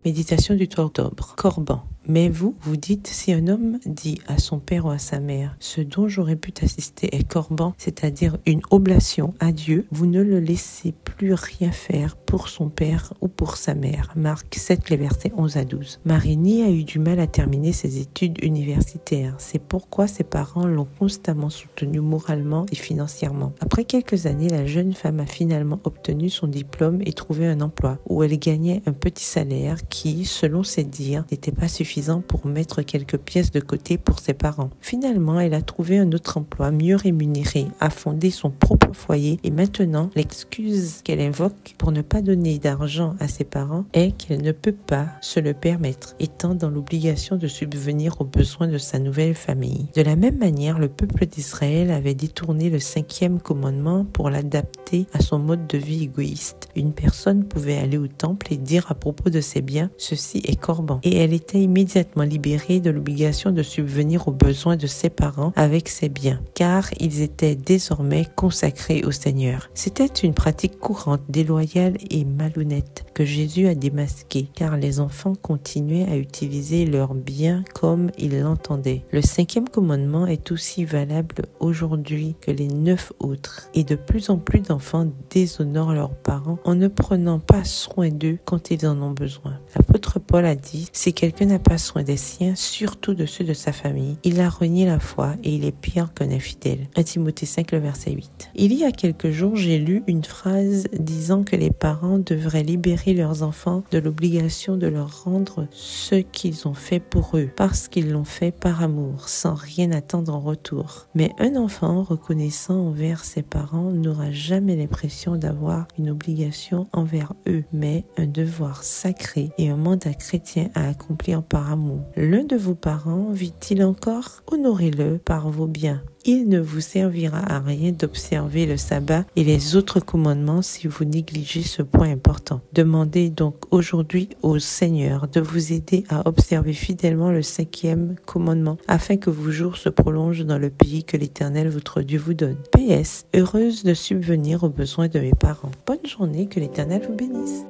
Méditation du 3 octobre. Corban. Mais vous, vous dites, si un homme dit à son père ou à sa mère, ce dont j'aurais pu t'assister est corban, c'est-à-dire une oblation à Dieu, vous ne le laissez plus rien faire pour son père ou pour sa mère. Marc 7, les versets 11 à 12. Marini a eu du mal à terminer ses études universitaires. C'est pourquoi ses parents l'ont constamment soutenue moralement et financièrement. Après quelques années, la jeune femme a finalement obtenu son diplôme et trouvé un emploi où elle gagnait un petit salaire qui, selon ses dires, n'était pas suffisant pour mettre quelques pièces de côté pour ses parents. Finalement, elle a trouvé un autre emploi mieux rémunéré, a fondé son propre foyer et maintenant, l'excuse qu'elle invoque pour ne pas donner d'argent à ses parents est qu'elle ne peut pas se le permettre, étant dans l'obligation de subvenir aux besoins de sa nouvelle famille. De la même manière, le peuple d'Israël avait détourné le 5e commandement pour l'adapter à son mode de vie égoïste. Une personne pouvait aller au temple et dire à propos de ses biens, ceci est corban. Et elle était immédiatement libérée de l'obligation de subvenir aux besoins de ses parents avec ses biens, car ils étaient désormais consacrés au Seigneur. C'était une pratique courante, déloyale et malhonnête que Jésus a démasquée, car les enfants continuaient à utiliser leurs biens comme ils l'entendaient. Le 5e commandement est aussi valable aujourd'hui que les 9 autres, et de plus en plus d'enfants déshonorent leurs parents en ne prenant pas soin d'eux quand ils en ont besoin. L'apôtre Paul a dit, si quelqu'un n'a pas soin des siens, surtout de ceux de sa famille, il a renié la foi et il est pire qu'un infidèle. 1 Timothée 5, le verset 8. Il y a quelques jours, j'ai lu une phrase disant que les parents devraient libérer leurs enfants de l'obligation de leur rendre ce qu'ils ont fait pour eux, parce qu'ils l'ont fait par amour, sans rien attendre en retour. Mais un enfant reconnaissant envers ses parents n'aura jamais l'impression d'avoir une obligation envers eux, mais un devoir sacré et un mandat chrétien à accomplir par amour. L'un de vos parents vit-il encore? Honorez-le par vos biens. Il ne vous servira à rien d'observer le sabbat et les autres commandements si vous négligez ce point important. Demandez donc aujourd'hui au Seigneur de vous aider à observer fidèlement le 5e commandement afin que vos jours se prolongent dans le pays que l'Éternel votre Dieu vous donne. PS, heureuse de subvenir aux besoins de mes parents. Bonne journée, que l'Éternel vous bénisse.